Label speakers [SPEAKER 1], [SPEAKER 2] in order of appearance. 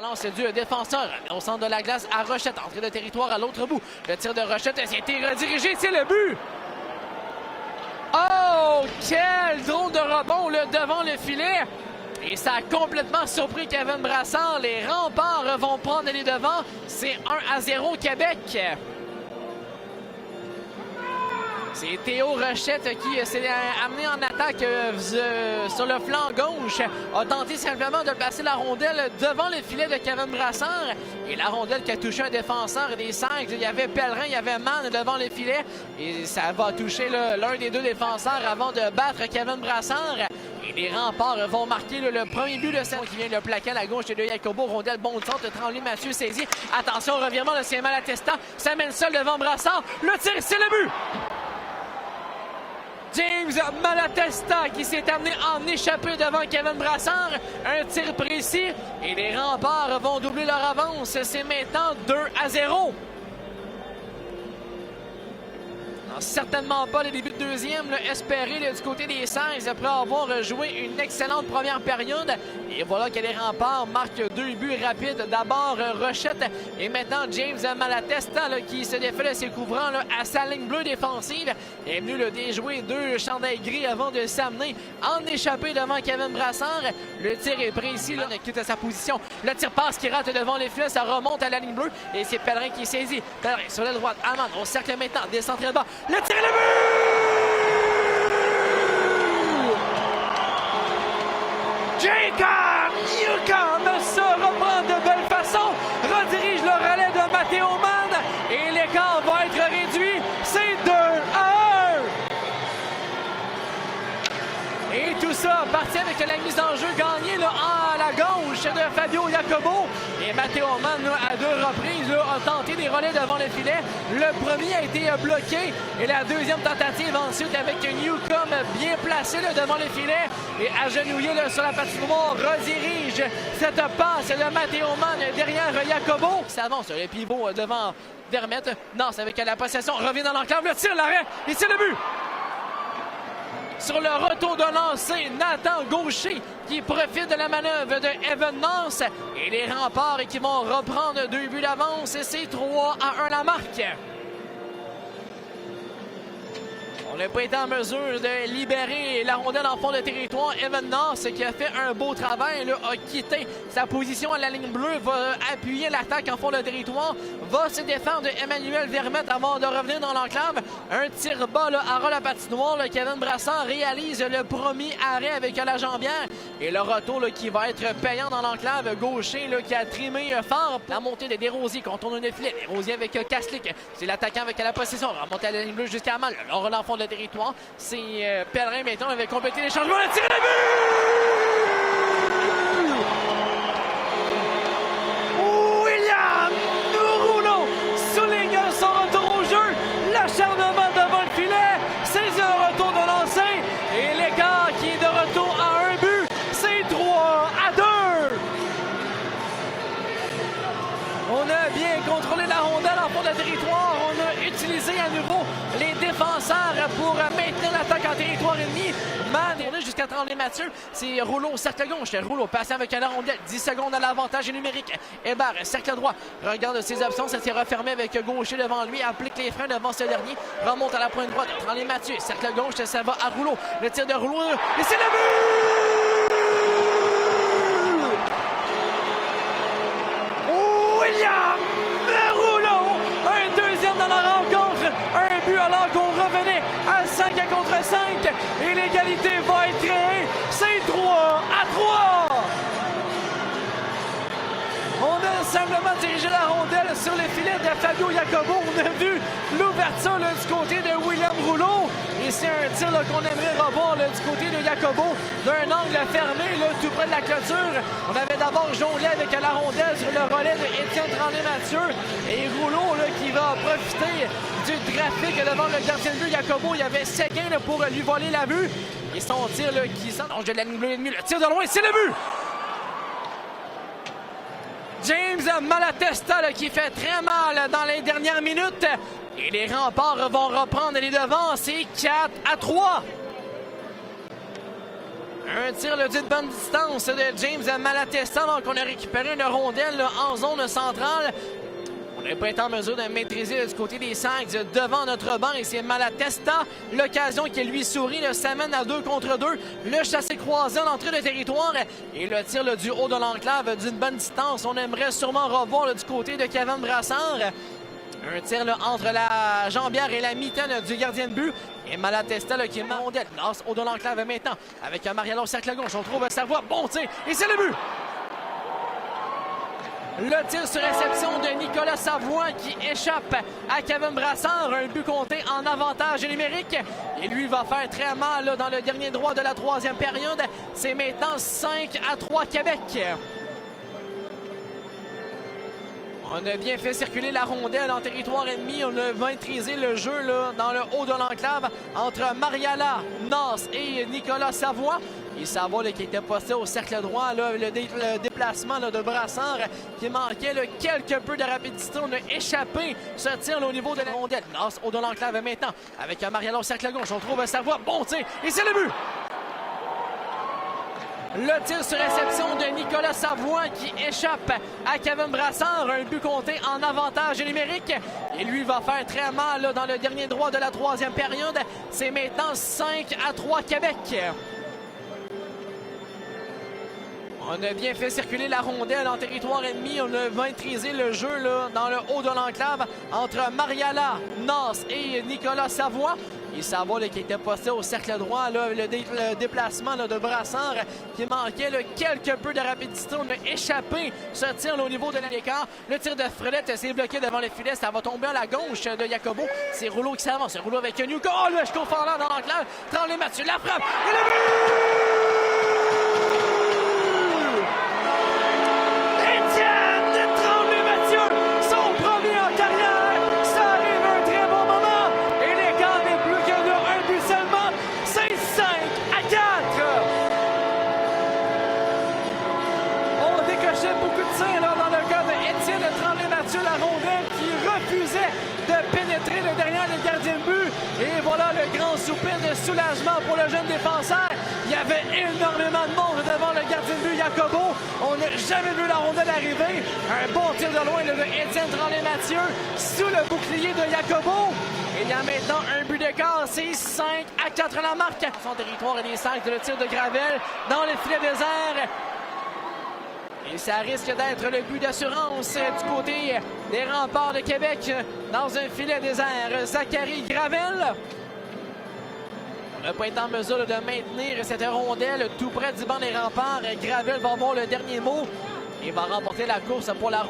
[SPEAKER 1] Relance du défenseur au centre de la glace à Rochette. Entrée de territoire à l'autre bout. Le tir de Rochette a été redirigé. C'est le but! Oh! Quel drôle de rebond là, devant le filet! Et ça a complètement surpris Kevin Brassard. Les Remparts vont prendre les devants. C'est 1-0 Québec. C'est Théo Rochette qui s'est amené en attaque sur le flanc gauche. A tenté simplement de placer la rondelle devant le filet de Kevin Brassard. Et la rondelle qui a touché un défenseur des Saints. Il y avait Pellerin, il y avait Mann devant le filet. Et ça va toucher l'un des deux défenseurs avant de battre Kevin Brassard. Et les Remparts vont marquer le premier but de cette qui vient le plaquer à la gauche de Jacobo. Rondelle bon de centre, Tremblay-Mathieu saisi. Attention, revirement de Saint Malatesta. Ça mène seul devant Brassard. Le tir, c'est le but! James Malatesta qui s'est amené en échappée devant Kevin Brassard. Un tir précis et les Remparts vont doubler leur avance. C'est maintenant 2-0. Certainement pas le début de deuxième espéré du côté des Saints après avoir joué une excellente première période. Et voilà que les Remparts marquent deux buts rapides. D'abord Rochette et maintenant James Malatesta qui se défait de ses couvrants à sa ligne bleue défensive. Il est venu le déjouer deux chandails gris avant de s'amener en échappée devant Kevin Brassard. Le tir est précis, là, quitte sa position. Le tir passe qui rate devant les filets, ça remonte à la ligne bleue et c'est Pellerin qui saisit. Pellerin sur la droite, Amand au cercle maintenant, descend très bas. Le tir et le but! Jacob Newcombe se reprend de belle façon, redirige le relais de Matteo Mann et l'écart va être réduit. C'est 2-1! Et tout ça parti avec la mise en jeu gagnée là, à la gauche de Fabio Jacobo. Et Matteo Mann, à deux reprises, a tenté des relais devant le filet. Le premier a été bloqué. Et la deuxième tentative ensuite avec Newcombe bien placé là, devant le filet. Et agenouillé là, sur la patinoire, redirige cette passe de Matteo Mann derrière Jacobo. Ça avance le pivot devant Vermette. Nance avec la possession, revient dans l'enclave, le tir, l'arrêt. Et c'est le but! Sur le retour de lancer, Nathan Gaucher qui profite de la manœuvre de Evan Nance. Et les Remparts qui vont reprendre deux buts d'avance. C'est 3-1 la marque. On n'a pas été en mesure de libérer la rondelle en fond de territoire. Evan Nance qui a fait un beau travail, là, a quitté sa position à la ligne bleue, va appuyer l'attaque en fond de territoire, va se défendre Emmanuel Vermette avant de revenir dans l'enclave. Un tir bas là, à ras la patinoire. Là, Kevin Brassard réalise le premier arrêt avec la jambière. Et le retour là, qui va être payant dans l'enclave. Gaucher là, qui a trimé fort. La montée de Desrosiers contourne le filet. Desrosiers avec Kaslik. C'est l'attaquant avec la possession. Remonte à la ligne bleue jusqu'à Mal. Le relais en fond de territoire. C'est Pellerin maintenant avait complété les changements. Le tir et le but! William Rouleau souligne son retour au jeu. L'acharnement devant le filet. C'est un retour de lancer. Et l'écart qui est de retour à un but. C'est 3-2. On a bien contrôlé la rondelle en fond de territoire. On a utilisé à nouveau les défenseurs pour maintenir l'attaque en territoire ennemi. Mann est jusqu'à Tremblay-Mathieu. C'est Rouleau au cercle gauche. Rouleau passé avec la rondelle. 10 secondes à l'avantage numérique. Hébert, cercle droit. Regarde ses options. Ça s'est refermé avec Gaucher devant lui. Applique les freins devant ce dernier. Remonte à la pointe droite. Tremblay-Mathieu. Cercle gauche. Ça va à Rouleau. Le tir de Rouleau. Et c'est le but! William Rouleau. Un deuxième dans la rencontre. Un but alors qu'on revenait à 5 contre 5. Et l'égalité va être créée. C'est 3-3. On a simplement dirigé la rondelle sur le filet de Fabio Jacobo. On a vu l'ouverture du côté de William Rouleau. Et c'est un tir qu'on aimerait revoir là, du côté de Jacobo d'un angle fermé là, tout près de la clôture. On avait d'abord jonglé avec la rondelle sur le relais de Étienne Tremblay-Mathieu. Et Rouleau là, qui va profiter du trafic devant le gardien de but Jacobo. Il y avait Séguin là, pour lui voler la vue. Et son tir là, qui s'enlonge de la ligne bleue et demie. Le tir de loin, c'est le but! James Malatesta là, qui fait très mal dans les dernières minutes. Et les Remparts vont reprendre les devants. C'est 4-3. Un tir d'une bonne distance de James Malatesta. Donc on a récupéré une rondelle là, en zone centrale. On n'a pas été en mesure de maîtriser du côté des Sags devant notre banc et c'est Malatesta. L'occasion qui lui sourit s'amène à 2 contre 2. Le chassé croisé en entrée de territoire et le tir là, du haut de l'enclave d'une bonne distance. On aimerait sûrement revoir là, du côté de Kevin Brassard. Un tir là, entre la jambière et la mitaine du gardien de but. Et Malatesta là, qui est mondial. Lance au de l'enclave maintenant avec Mariano au cercle gauche. On trouve Savoie. Bon tir et c'est le but! Le tir sur réception de Nicolas Savoie qui échappe à Kevin Brassard. Un but compté en avantage numérique. Et lui va faire très mal là, dans le dernier droit de la 3e période. C'est maintenant 5-3 Québec. On a bien fait circuler la rondelle en territoire ennemi. On a maîtrisé le jeu là, dans le haut de l'enclave entre Mariala, Nas et Nicolas Savoie. Et Savoie là, qui était posté au cercle droit, là, le déplacement là, de Brassard qui manquait là, quelque peu de rapidité. On a échappé ce tir là, au niveau de la rondelle. Nas au de l'enclave maintenant avec Mariala au cercle gauche. On trouve Savoie. Bon tir et c'est le but! Le tir sur réception de Nicolas Savoie qui échappe à Kevin Brassard. Un but compté en avantage numérique. Et lui va faire très mal là, dans le dernier droit de la 3e période. C'est maintenant 5-3 Québec. On a bien fait circuler la rondelle en territoire ennemi. On a maîtrisé le jeu là, dans le haut de l'enclave entre Mariala, Nas et Nicolas Savoie. Et Savoie là, qui était posté au cercle droit, là, le déplacement là, de Brassard qui manquait là, quelque peu de rapidité. On a échappé ce tir là, au niveau de l'écart. Le tir de Fredette s'est bloqué devant le filet. Ça va tomber à la gauche de Jacobo. C'est Rouleau qui s'avance. Rouleau avec Newco. Oh, le confondant dans l'enclave. Tremblay Mathieu, la frappe. Et le but! Beaucoup de tirs là, dans le cas de Étienne Tremblay-Mathieu, la rondelle qui refusait de pénétrer le derrière le gardien de but. Et voilà le grand soupir de soulagement pour le jeune défenseur. Il y avait énormément de monde devant le gardien de but Jacobo. On n'a jamais vu la rondelle arriver. Un bon tir de loin là, de Étienne Tremblay-Mathieu sous le bouclier de Jacobo. Et il y a maintenant un but d'écart. C'est 5-4 la marque. Son territoire et les 5 de le tir de Gravel dans le filet désert. Et ça risque d'être le but d'assurance du côté des Remparts de Québec dans un filet désert. Zachary Gravel. On n'a pas été en mesure de maintenir cette rondelle tout près du banc des Remparts. Gravel va avoir le dernier mot et va remporter la course pour la rondelle.